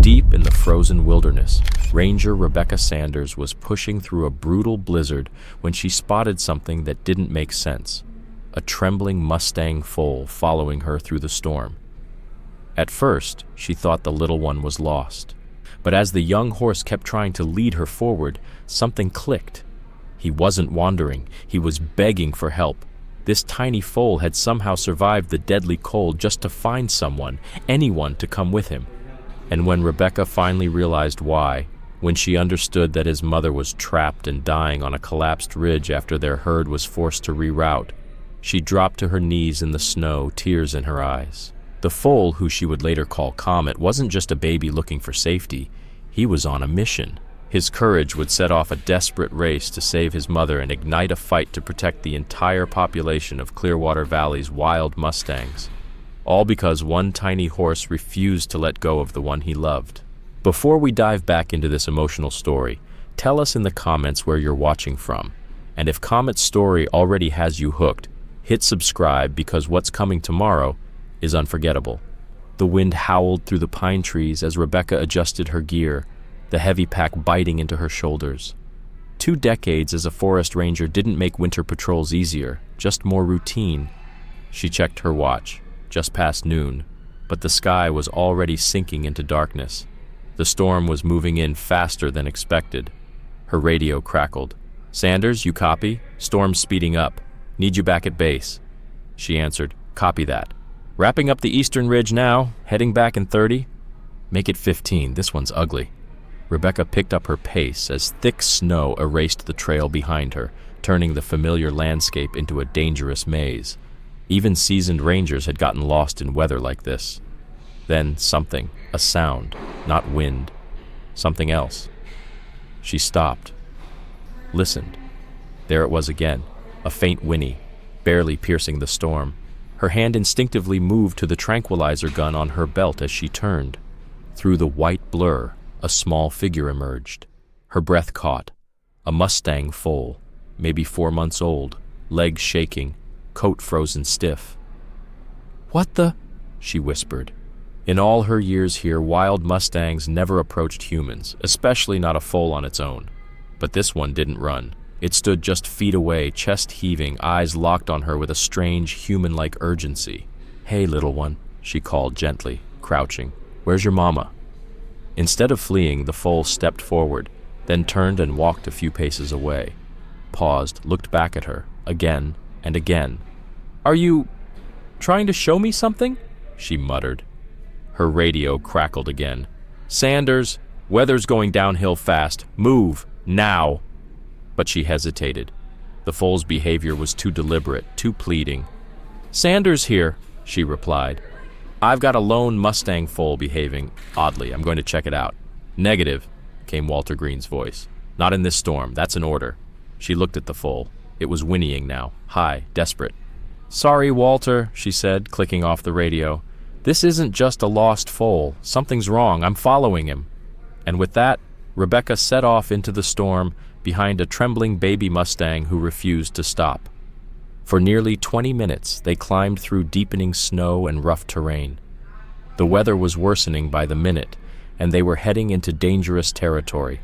Deep in the frozen wilderness, Ranger Rebecca Sanders was pushing through a brutal blizzard when she spotted something that didn't make sense: a trembling Mustang foal following her through the storm. At first, she thought the little one was lost. But as the young horse kept trying to lead her forward, something clicked. He wasn't wandering, he was begging for help. This tiny foal had somehow survived the deadly cold just to find someone, anyone, to come with him. And when Rebecca finally realized why, when she understood that his mother was trapped and dying on a collapsed ridge after their herd was forced to reroute, she dropped to her knees in the snow, tears in her eyes. The foal, who she would later call Comet, wasn't just a baby looking for safety. He was on a mission. His courage would set off a desperate race to save his mother and ignite a fight to protect the entire population of Clearwater Valley's wild Mustangs. All because one tiny horse refused to let go of the one he loved. Before we dive back into this emotional story, tell us in the comments where you're watching from. And if Comet's story already has you hooked, hit subscribe, because what's coming tomorrow is unforgettable. The wind howled through the pine trees as Rebecca adjusted her gear, the heavy pack biting into her shoulders. 2 decades as a forest ranger didn't make winter patrols easier, just more routine. She checked her watch, just past noon, but the sky was already sinking into darkness. The storm was moving in faster than expected. Her radio crackled. "Sanders, you copy? Storm's speeding up. Need you back at base." She answered, "Copy that. Wrapping up the eastern ridge now, heading back in 30. Make it 15, this one's ugly." Rebecca picked up her pace as thick snow erased the trail behind her, turning the familiar landscape into a dangerous maze. Even seasoned rangers had gotten lost in weather like this. Then something, a sound, not wind, something else. She stopped, listened. There it was again, a faint whinny, barely piercing the storm. Her hand instinctively moved to the tranquilizer gun on her belt as she turned. Through the white blur, a small figure emerged. Her breath caught. A Mustang foal, maybe 4 months old, legs shaking, coat frozen stiff. "What the?" she whispered. In all her years here, wild Mustangs never approached humans, especially not a foal on its own. But this one didn't run. It stood just feet away, chest heaving, eyes locked on her with a strange, human-like urgency. "Hey, little one," she called gently, crouching. "Where's your mama?" Instead of fleeing, the foal stepped forward, then turned and walked a few paces away. Paused, looked back at her, again and again. "Are you trying to show me something?" she muttered. Her radio crackled again. "Sanders, weather's going downhill fast. Move, now." But she hesitated. The foal's behavior was too deliberate, too pleading. "Sanders here," she replied. "I've got a lone Mustang foal behaving oddly. I'm going to check it out." "Negative," came Walter Green's voice. "Not in this storm. That's an order." She looked at the foal. It was whinnying now, high, desperate. "Sorry, Walter," she said, clicking off the radio. "This isn't just a lost foal. Something's wrong. I'm following him." And with that, Rebecca set off into the storm behind a trembling baby Mustang who refused to stop. For nearly 20 minutes, they climbed through deepening snow and rough terrain. The weather was worsening by the minute, and they were heading into dangerous territory,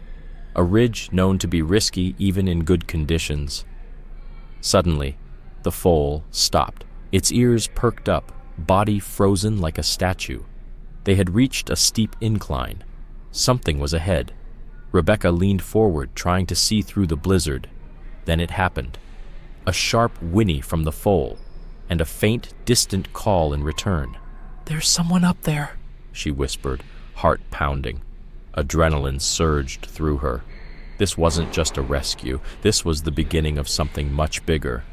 a ridge known to be risky even in good conditions. Suddenly, the foal stopped, its ears perked up, body frozen like a statue. They had reached a steep incline. Something was ahead. Rebecca leaned forward, trying to see through the blizzard. Then it happened. A sharp whinny from the foal, and a faint, distant call in return. "There's someone up there," she whispered, heart pounding. Adrenaline surged through her. This wasn't just a rescue. This was the beginning of something much bigger.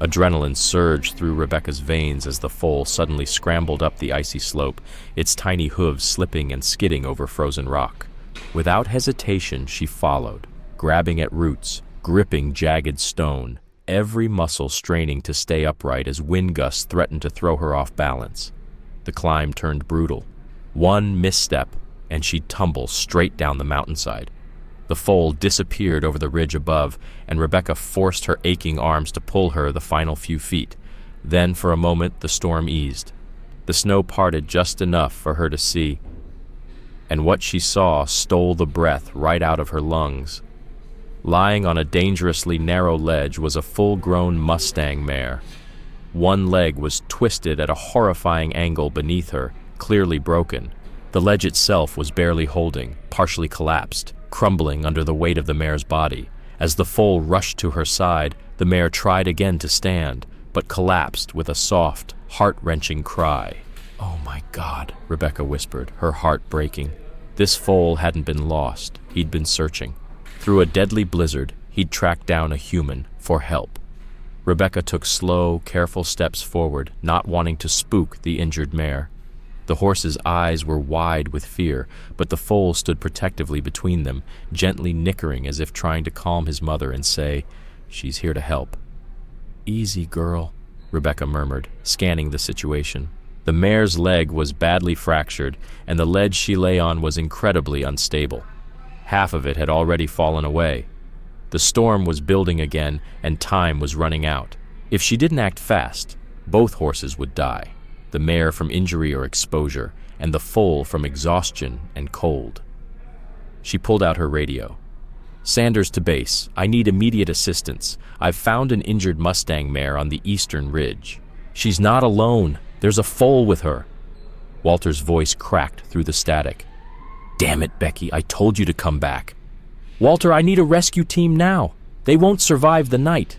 Adrenaline surged through Rebecca's veins as the foal suddenly scrambled up the icy slope, its tiny hooves slipping and skidding over frozen rock. Without hesitation, she followed, grabbing at roots, gripping jagged stone, every muscle straining to stay upright as wind gusts threatened to throw her off balance. The climb turned brutal. One misstep, and she'd tumble straight down the mountainside. The foal disappeared over the ridge above, and Rebecca forced her aching arms to pull her the final few feet. Then, for a moment, the storm eased. The snow parted just enough for her to see. and what she saw stole the breath right out of her lungs. Lying on a dangerously narrow ledge was a full-grown Mustang mare. One leg was twisted at a horrifying angle beneath her, clearly broken. The ledge itself was barely holding, partially collapsed, crumbling under the weight of the mare's body. As the foal rushed to her side, the mare tried again to stand, but collapsed with a soft, heart-wrenching cry. "Oh my God," Rebecca whispered, her heart breaking. This foal hadn't been lost, he'd been searching. Through a deadly blizzard, he'd tracked down a human for help. Rebecca took slow, careful steps forward, not wanting to spook the injured mare. The horse's eyes were wide with fear, but the foal stood protectively between them, gently nickering as if trying to calm his mother and say, "She's here to help." "Easy, girl," Rebecca murmured, scanning the situation. The mare's leg was badly fractured, and the ledge she lay on was incredibly unstable. Half of it had already fallen away. The storm was building again, and time was running out. If she didn't act fast, both horses would die. The mare from injury or exposure, and the foal from exhaustion and cold. She pulled out her radio. "Sanders to base. I need immediate assistance. I've found an injured Mustang mare on the eastern ridge. She's not alone. There's a foal with her." Walter's voice cracked through the static. "Damn it, Becky, I told you to come back." "Walter, I need a rescue team now. They won't survive the night."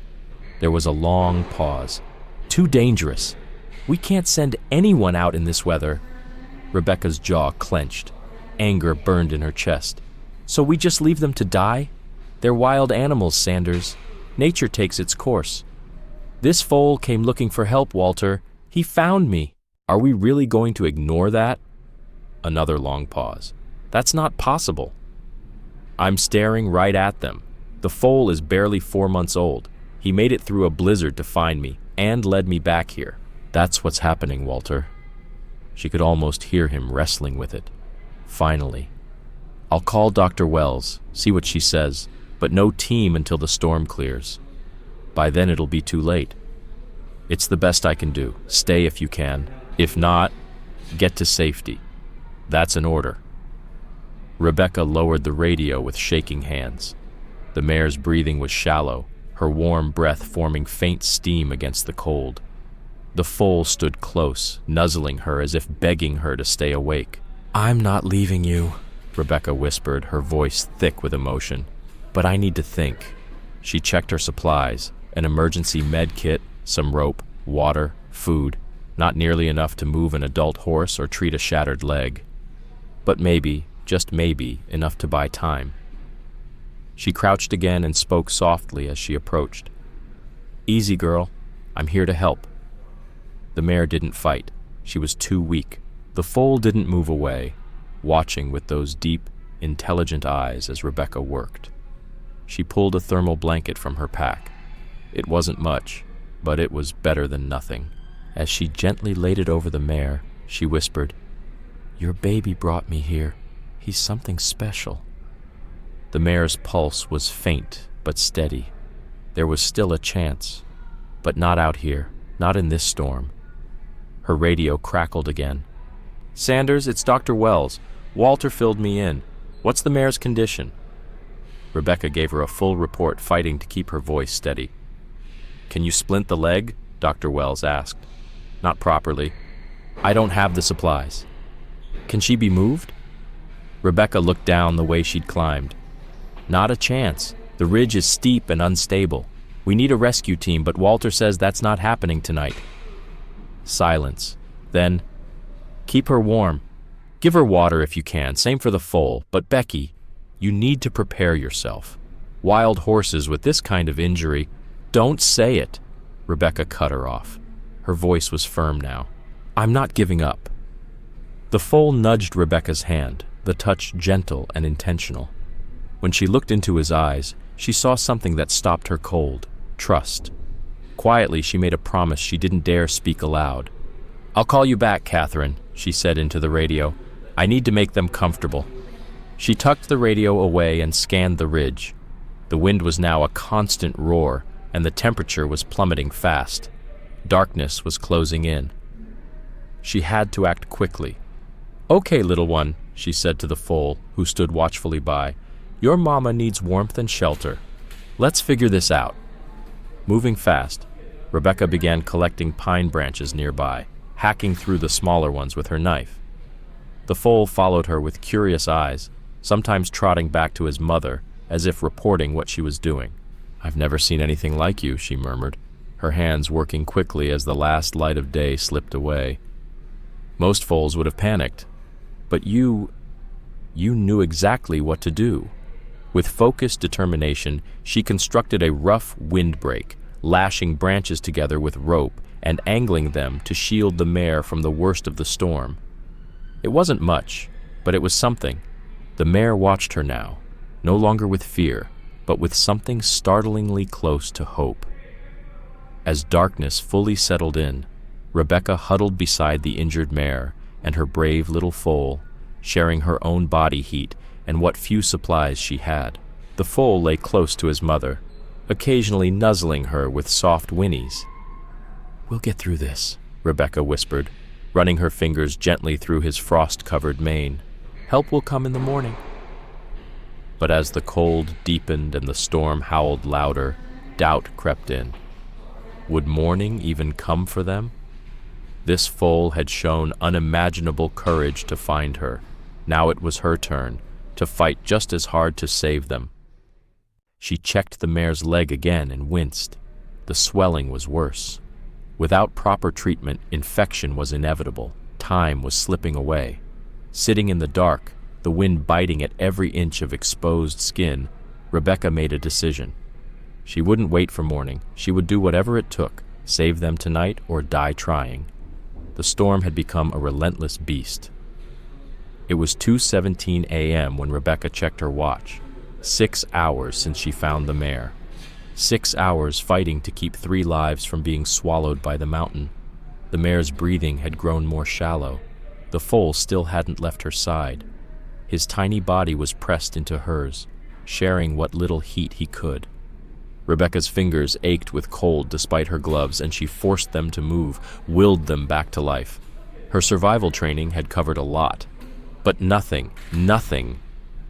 There was a long pause. "Too dangerous. We can't send anyone out in this weather." Rebecca's jaw clenched. Anger burned in her chest. "So we just leave them to die? They're wild animals, Sanders. Nature takes its course. This foal came looking for help, Walter. He found me. Are we really going to ignore that?" Another long pause. "That's not possible." "I'm staring right at them. The foal is barely 4 months old. He made it through a blizzard to find me and led me back here. That's what's happening, Walter." She could almost hear him wrestling with it. Finally, "I'll call Dr. Wells, see what she says, but no team until the storm clears. By then it'll be too late. It's the best I can do. Stay if you can. If not, get to safety. That's an order." Rebecca lowered the radio with shaking hands. The mare's breathing was shallow, her warm breath forming faint steam against the cold. The foal stood close, nuzzling her as if begging her to stay awake. "I'm not leaving you," Rebecca whispered, her voice thick with emotion. "But I need to think." She checked her supplies, an emergency med kit, some rope, water, food, not nearly enough to move an adult horse or treat a shattered leg. But maybe, just maybe, enough to buy time. She crouched again and spoke softly as she approached. "Easy, girl. I'm here to help." The mare didn't fight. She was too weak. The foal didn't move away, watching with those deep, intelligent eyes as Rebecca worked. She pulled a thermal blanket from her pack. It wasn't much, but it was better than nothing. As she gently laid it over the mare, she whispered, "Your baby brought me here. He's something special." The mare's pulse was faint but steady. There was still a chance, but not out here, not in this storm. Her radio crackled again. "Sanders, it's Dr. Wells. Walter filled me in. What's the mare's condition?" Rebecca gave her a full report, fighting to keep her voice steady. "Can you splint the leg?" Dr. Wells asked. "Not properly. I don't have the supplies." "Can she be moved?" Rebecca looked down the way she'd climbed. "Not a chance. The ridge is steep and unstable. We need a rescue team, but Walter says that's not happening tonight." Silence. Then, "Keep her warm. Give her water if you can, same for the foal. But Becky, you need to prepare yourself. Wild horses with this kind of injury—" "Don't say it," Rebecca cut her off. Her voice was firm now. "I'm not giving up." The foal nudged Rebecca's hand, the touch gentle and intentional. When she looked into his eyes, she saw something that stopped her cold: trust. Quietly, she made a promise she didn't dare speak aloud. "I'll call you back, Catherine," she said into the radio. "I need to make them comfortable." She tucked the radio away and scanned the ridge. The wind was now a constant roar, and the temperature was plummeting fast. Darkness was closing in. She had to act quickly. "Okay, little one, she said to the foal, who stood watchfully by. "Your mama needs warmth and shelter. Let's figure this out." Moving fast, Rebecca began collecting pine branches nearby, hacking through the smaller ones with her knife. The foal followed her with curious eyes, sometimes trotting back to his mother, as if reporting what she was doing. "I've never seen anything like you," she murmured, her hands working quickly as the last light of day slipped away. "Most foals would have panicked, but you knew exactly what to do." With focused determination, she constructed a rough windbreak, lashing branches together with rope and angling them to shield the mare from the worst of the storm. It wasn't much, but it was something. The mare watched her now, no longer with fear, but with something startlingly close to hope. As darkness fully settled in, Rebecca huddled beside the injured mare and her brave little foal, sharing her own body heat and what few supplies she had. The foal lay close to his mother, occasionally nuzzling her with soft whinnies. "We'll get through this," Rebecca whispered, running her fingers gently through his frost-covered mane. "Help will come in the morning." But as the cold deepened and the storm howled louder, doubt crept in. Would morning even come for them? This foal had shown unimaginable courage to find her. Now it was her turn, to fight just as hard to save them. She checked the mare's leg again and winced. The swelling was worse. Without proper treatment, infection was inevitable. Time was slipping away. Sitting in the dark, the wind biting at every inch of exposed skin, Rebecca made a decision. She wouldn't wait for morning. She would do whatever it took, save them tonight or die trying. The storm had become a relentless beast. It was 2:17 a.m. when Rebecca checked her watch. 6 hours since she found the mare. 6 hours fighting to keep 3 lives from being swallowed by the mountain. The mare's breathing had grown more shallow. The foal still hadn't left her side. His tiny body was pressed into hers, sharing what little heat he could. Rebecca's fingers ached with cold despite her gloves, and she forced them to move, willed them back to life. Her survival training had covered a lot, but nothing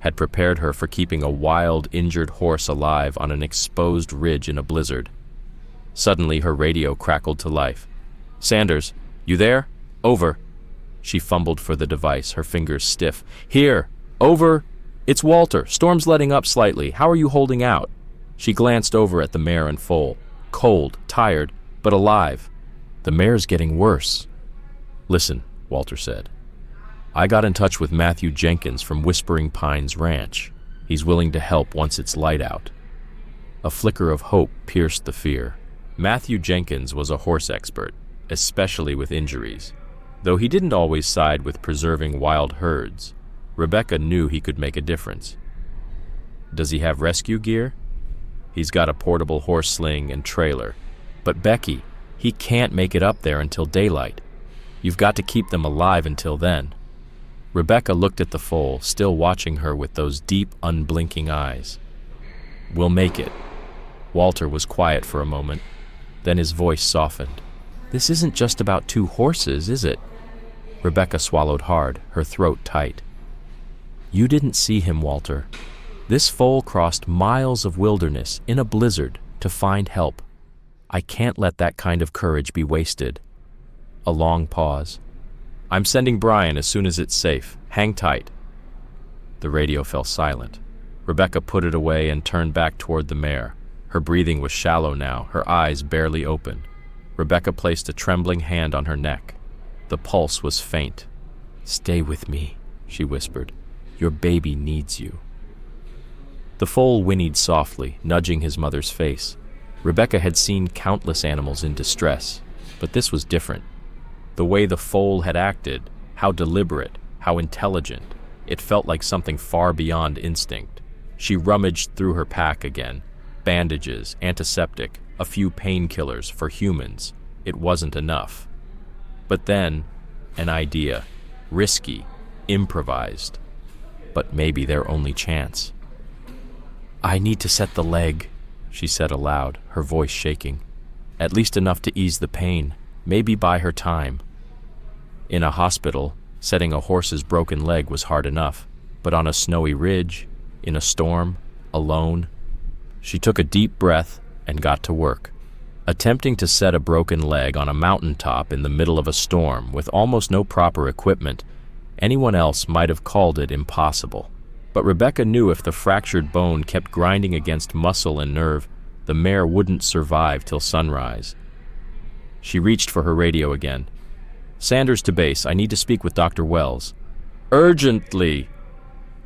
had prepared her for keeping a wild, injured horse alive on an exposed ridge in a blizzard. Suddenly, her radio crackled to life. "Sanders, you there? Over." She fumbled for the device, her fingers stiff. "Here, over. It's Walter. Storm's letting up slightly. How are you holding out?" She glanced over at the mare and foal. Cold, tired, but alive. "The mare's getting worse." "Listen," Walter said. "I got in touch with Matthew Jenkins from Whispering Pines Ranch. He's willing to help once it's light out." A flicker of hope pierced the fear. Matthew Jenkins was a horse expert, especially with injuries. Though he didn't always side with preserving wild herds, Rebecca knew he could make a difference. "Does he have rescue gear?" "He's got a portable horse sling and trailer. But Becky, he can't make it up there until daylight. You've got to keep them alive until then." Rebecca looked at the foal, still watching her with those deep, unblinking eyes. "We'll make it." Walter was quiet for a moment. Then his voice softened. "This isn't just about 2 horses, is it?" Rebecca swallowed hard, her throat tight. "You didn't see him, Walter. This foal crossed miles of wilderness in a blizzard to find help. I can't let that kind of courage be wasted." A long pause. "I'm sending Brian as soon as it's safe. Hang tight." The radio fell silent. Rebecca put it away and turned back toward the mare. Her breathing was shallow now, her eyes barely open. Rebecca placed a trembling hand on her neck. The pulse was faint. "Stay with me," she whispered. "Your baby needs you." The foal whinnied softly, nudging his mother's face. Rebecca had seen countless animals in distress, but this was different. The way the foal had acted, how deliberate, how intelligent, it felt like something far beyond instinct. She rummaged through her pack again. Bandages, antiseptic, a few painkillers for humans. It wasn't enough. But then, an idea. Risky, improvised. But maybe their only chance. "I need to set the leg," she said aloud, her voice shaking. "At least enough to ease the pain, maybe buy her time." In a hospital, Setting a horse's broken leg was hard enough, but on a snowy ridge, in a storm, alone, she took a deep breath and got to work. Attempting to set a broken leg on a mountaintop in the middle of a storm with almost no proper equipment, anyone else might have called it impossible. But Rebecca knew if the fractured bone kept grinding against muscle and nerve, the mare wouldn't survive till sunrise. She reached for her radio again. "Sanders to base, I need to speak with Dr. Wells." "Urgently!"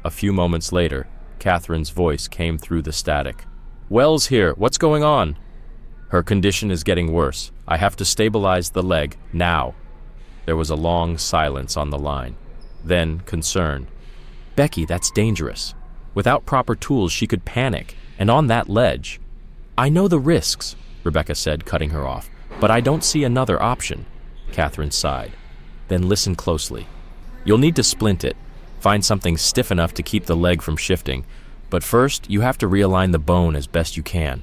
A few moments later, Catherine's voice came through the static. "Wells here, what's going on?" "Her condition is getting worse. I have to stabilize the leg, now." There was a long silence on the line. Then, concern. "Becky, that's dangerous. Without proper tools, she could panic, and on that ledge." "I know the risks," Rebecca said, cutting her off, "but I don't see another option." Catherine sighed. "Then listen closely. You'll need to splint it. Find something stiff enough to keep the leg from shifting. But first, you have to realign the bone as best you can."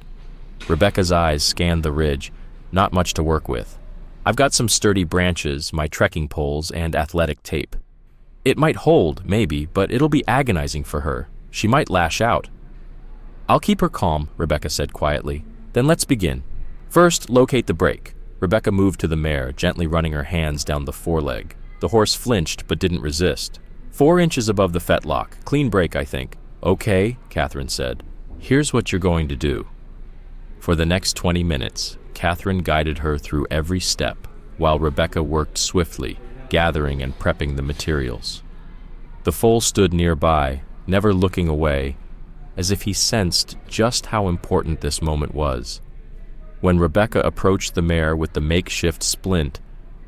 Rebecca's eyes scanned the ridge. Not much to work with. "I've got some sturdy branches, my trekking poles, and athletic tape. It might hold, maybe, but it'll be agonizing for her. She might lash out." "I'll keep her calm," Rebecca said quietly. "Then let's begin. First, locate the brake." Rebecca moved to the mare, gently running her hands down the foreleg. The horse flinched but didn't resist. 4 inches above the fetlock. Clean brake, I think. "Okay," Catherine said. "Here's what you're going to do." For the next 20 minutes, Catherine guided her through every step, while Rebecca worked swiftly, gathering and prepping the materials. The foal stood nearby, never looking away, as if he sensed just how important this moment was. When Rebecca approached the mare with the makeshift splint,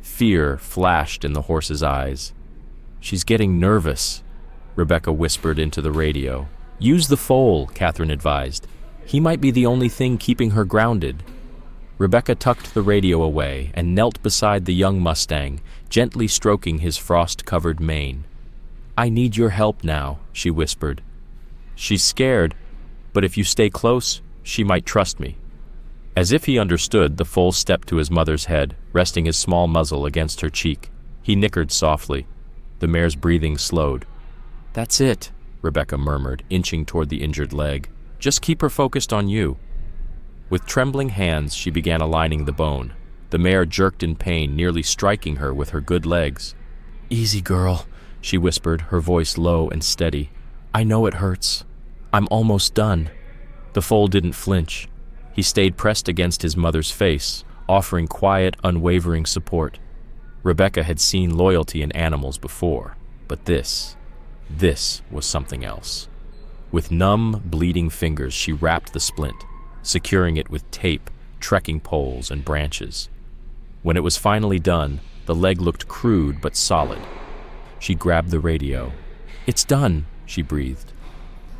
fear flashed in the horse's eyes. "She's getting nervous," Rebecca whispered into the radio. "Use the foal," Catherine advised. "He might be the only thing keeping her grounded." Rebecca tucked the radio away and knelt beside the young Mustang, gently stroking his frost-covered mane. "I need your help now," she whispered. "She's scared, but if you stay close, she might trust me." As if he understood, the foal stepped to his mother's head, resting his small muzzle against her cheek. He nickered softly. The mare's breathing slowed. "That's it," Rebecca murmured, inching toward the injured leg. "Just keep her focused on you." With trembling hands, she began aligning the bone. The mare jerked in pain, nearly striking her with her good legs. "Easy, girl," she whispered, her voice low and steady. "I know it hurts. I'm almost done." The foal didn't flinch. He stayed pressed against his mother's face, offering quiet, unwavering support. Rebecca had seen loyalty in animals before, but this was something else. With numb, bleeding fingers, she wrapped the splint, securing it with tape, trekking poles, and branches. When it was finally done, the leg looked crude but solid. She grabbed the radio. "It's done," she breathed.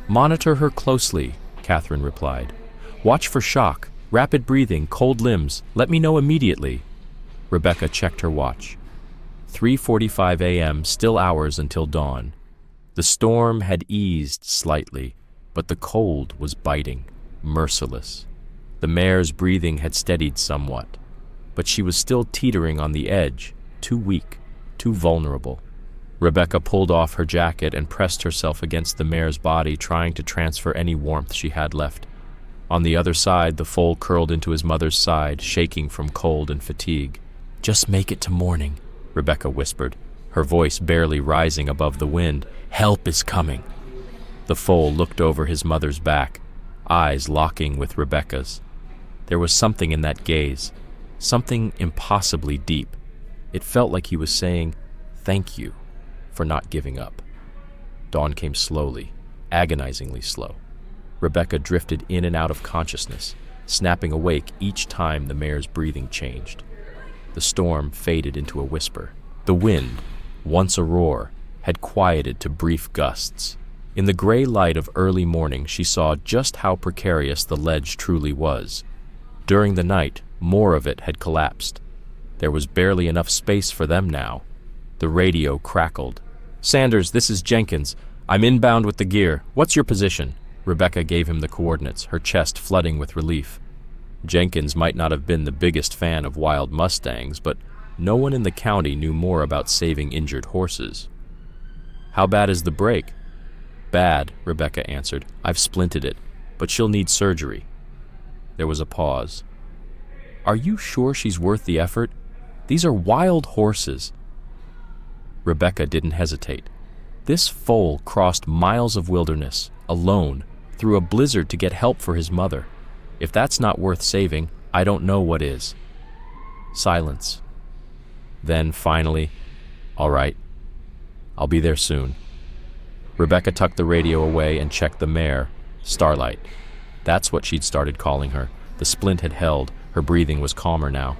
"Monitor her closely," Catherine replied. "Watch for shock, rapid breathing, cold limbs. Let me know immediately." Rebecca checked her watch. 3:45 a.m., still hours until dawn. The storm had eased slightly, but the cold was biting, merciless. The mare's breathing had steadied somewhat, but she was still teetering on the edge, too weak, too vulnerable. Rebecca pulled off her jacket and pressed herself against the mare's body, trying to transfer any warmth she had left. On the other side, the foal curled into his mother's side, shaking from cold and fatigue. "Just make it to morning," Rebecca whispered, her voice barely rising above the wind. "Help is coming." The foal looked over his mother's back, eyes locking with Rebecca's. There was something in that gaze, something impossibly deep. It felt like he was saying, "Thank you for not giving up." Dawn came slowly, agonizingly slow. Rebecca drifted in and out of consciousness, snapping awake each time the mare's breathing changed. The storm faded into a whisper. The wind, once a roar, had quieted to brief gusts. In the gray light of early morning, she saw just how precarious the ledge truly was. During the night, more of it had collapsed. There was barely enough space for them now. The radio crackled. "Sanders, this is Jenkins. I'm inbound with the gear. What's your position?" Rebecca gave him the coordinates, her chest flooding with relief. Jenkins might not have been the biggest fan of wild Mustangs, but No one in the county knew more about saving injured horses. "How bad is the break?" "Bad," Rebecca answered. "I've splinted it, but she'll need surgery." There was a pause. "Are you sure she's worth the effort? These are wild horses." Rebecca didn't hesitate. This foal crossed miles of wilderness, alone, through a blizzard to get help for his mother. If that's not worth saving, I don't know what is. Silence. Then, finally, "All right, I'll be there soon." Rebecca tucked the radio away and checked the mare, Starlight. That's what she'd started calling her. The splint had held. Her breathing was calmer now.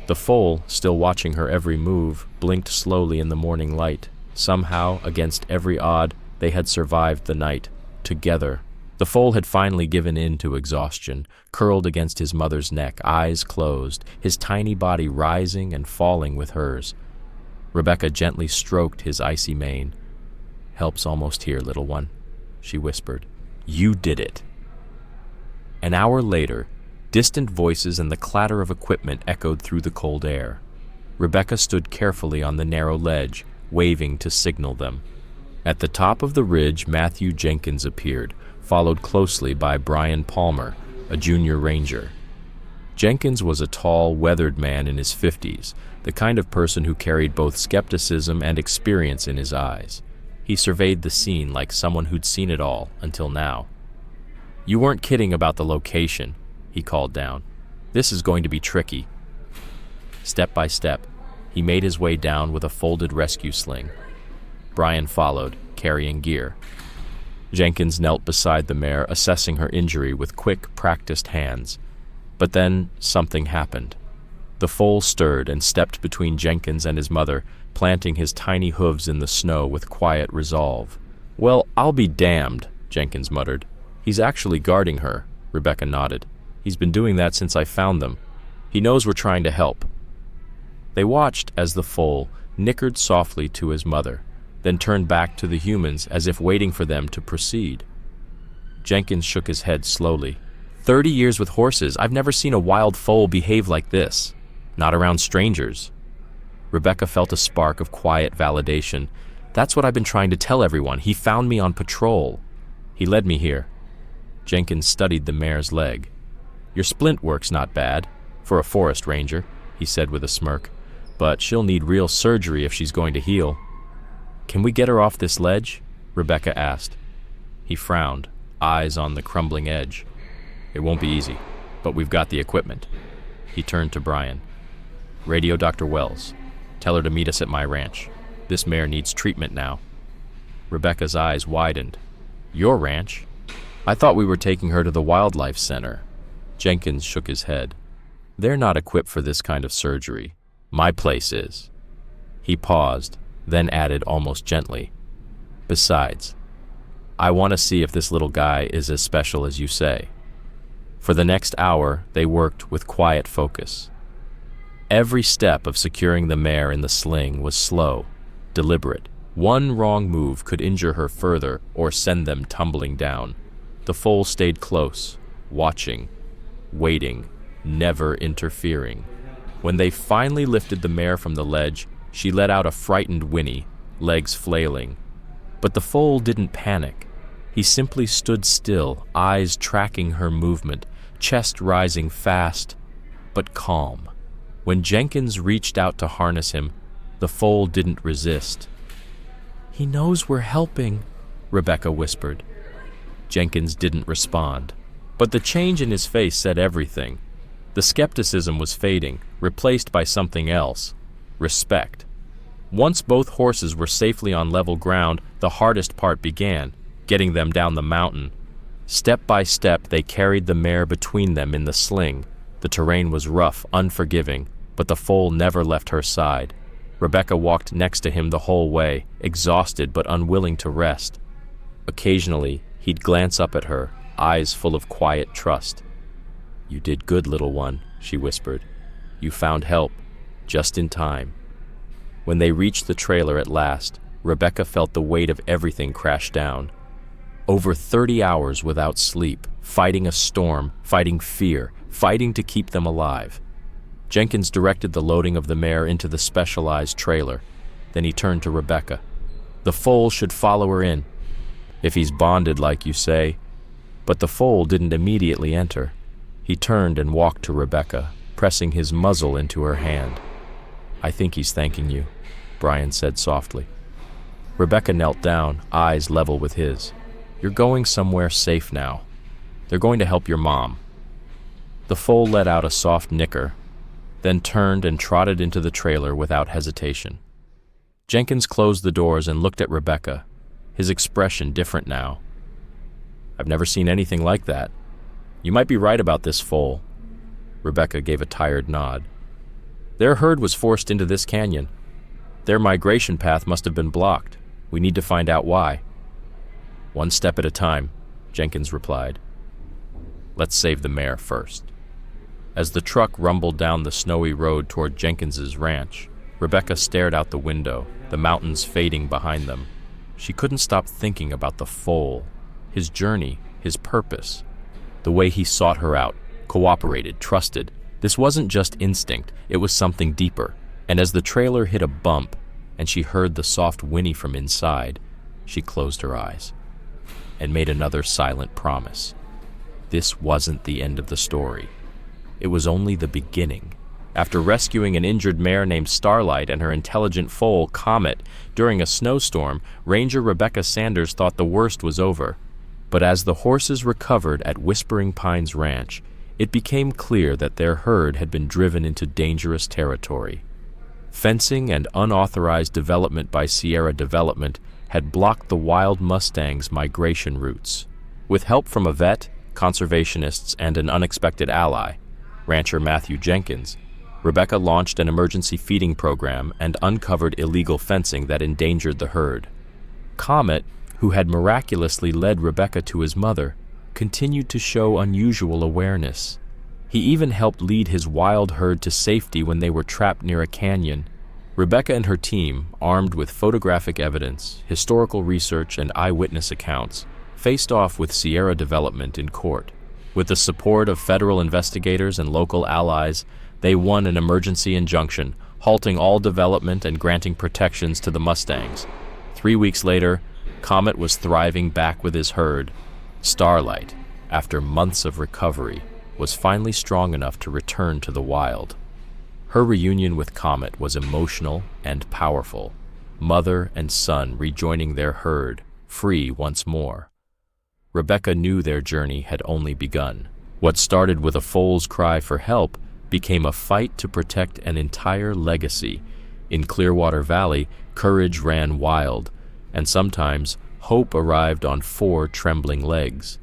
The foal, still watching her every move, blinked slowly in the morning light. Somehow, against every odd, they had survived the night, together. The foal had finally given in to exhaustion, curled against his mother's neck, eyes closed, his tiny body rising and falling with hers. Rebecca gently stroked his icy mane. "Help's almost here, little one," she whispered. "You did it." An hour later, distant voices and the clatter of equipment echoed through the cold air. Rebecca stood carefully on the narrow ledge, waving to signal them. At the top of the ridge, Matthew Jenkins appeared, followed closely by Brian Palmer, a junior ranger. Jenkins was a tall, weathered man in his 50s, the kind of person who carried both skepticism and experience in his eyes. He surveyed the scene like someone who'd seen it all until now. "You weren't kidding about the location," he called down. "This is going to be tricky." Step by step, he made his way down with a folded rescue sling. Brian followed, carrying gear. Jenkins knelt beside the mare, assessing her injury with quick, practiced hands. But then something happened. The foal stirred and stepped between Jenkins and his mother, planting his tiny hooves in the snow with quiet resolve. "Well, I'll be damned," Jenkins muttered. "He's actually guarding her," Rebecca nodded. "He's been doing that since I found them. He knows we're trying to help." They watched as the foal nickered softly to his mother, then turned back to the humans as if waiting for them to proceed. Jenkins shook his head slowly. 30 years with horses, I've never seen a wild foal behave like this. Not around strangers." Rebecca felt a spark of quiet validation. "That's what I've been trying to tell everyone. He found me on patrol. He led me here." Jenkins studied the mare's leg. "Your splint work's not bad, for a forest ranger," he said with a smirk. "But she'll need real surgery if she's going to heal." "Can we get her off this ledge?" Rebecca asked. He frowned, eyes on the crumbling edge. "It won't be easy, but we've got the equipment." He turned to Brian. "Radio Dr. Wells. Tell her to meet us at my ranch. This mare needs treatment now." Rebecca's eyes widened. "Your ranch? I thought we were taking her to the wildlife center." Jenkins shook his head. "They're not equipped for this kind of surgery. My place is." He paused, then added almost gently, "Besides, I want to see if this little guy is as special as you say." For the next hour, they worked with quiet focus. Every step of securing the mare in the sling was slow, deliberate. One wrong move could injure her further or send them tumbling down. The foal stayed close, watching, waiting, never interfering. When they finally lifted the mare from the ledge, she let out a frightened whinny, legs flailing. But the foal didn't panic. He simply stood still, eyes tracking her movement, chest rising fast, but calm. When Jenkins reached out to harness him, the foal didn't resist. "He knows we're helping," Rebecca whispered. Jenkins didn't respond, but the change in his face said everything. The skepticism was fading, replaced by something else: respect. Once both horses were safely on level ground, the hardest part began, getting them down the mountain. Step by step, they carried the mare between them in the sling. The terrain was rough, unforgiving, but the foal never left her side. Rebecca walked next to him the whole way, exhausted but unwilling to rest. Occasionally, he'd glance up at her, eyes full of quiet trust. "You did good, little one," she whispered. "You found help, just in time." When they reached the trailer at last, Rebecca felt the weight of everything crash down. Over 30 hours without sleep, fighting a storm, fighting fear, fighting to keep them alive. Jenkins directed the loading of the mare into the specialized trailer. Then he turned to Rebecca. The foal should follow her in, if he's bonded like you say. But the foal didn't immediately enter. He turned and walked to Rebecca, pressing his muzzle into her hand. I think he's thanking you, Brian said softly. Rebecca knelt down, eyes level with his. You're going somewhere safe now. They're going to help your mom. The foal let out a soft nicker, then turned and trotted into the trailer without hesitation. Jenkins closed the doors and looked at Rebecca, his expression different now. I've never seen anything like that. You might be right about this foal. Rebecca gave a tired nod. Their herd was forced into this canyon. Their migration path must have been blocked. We need to find out why. One step at a time, Jenkins replied. Let's save the mare first. As the truck rumbled down the snowy road toward Jenkins's ranch, Rebecca stared out the window, the mountains fading behind them. She couldn't stop thinking about the foal, his journey, his purpose. The way he sought her out, cooperated, trusted. This wasn't just instinct, it was something deeper. And as the trailer hit a bump and she heard the soft whinny from inside, she closed her eyes and made another silent promise. This wasn't the end of the story. It was only the beginning. After rescuing an injured mare named Starlight and her intelligent foal, Comet, during a snowstorm, Ranger Rebecca Sanders thought the worst was over. But as the horses recovered at Whispering Pines Ranch, it became clear that their herd had been driven into dangerous territory. Fencing and unauthorized development by Sierra Development had blocked the wild Mustang's migration routes. With help from a vet, conservationists, and an unexpected ally, rancher Matthew Jenkins, Rebecca launched an emergency feeding program and uncovered illegal fencing that endangered the herd. Comet, who had miraculously led Rebecca to his mother, continued to show unusual awareness. He even helped lead his wild herd to safety when they were trapped near a canyon. Rebecca and her team, armed with photographic evidence, historical research, and eyewitness accounts, faced off with Sierra Development in court. With the support of federal investigators and local allies, they won an emergency injunction, halting all development and granting protections to the Mustangs. 3 weeks later, Comet was thriving back with his herd. Starlight, after months of recovery, was finally strong enough to return to the wild. Her reunion with Comet was emotional and powerful, mother and son rejoining their herd, free once more. Rebecca knew their journey had only begun. What started with a foal's cry for help became a fight to protect an entire legacy. In Clearwater Valley, courage ran wild, and sometimes hope arrived on 4 trembling legs.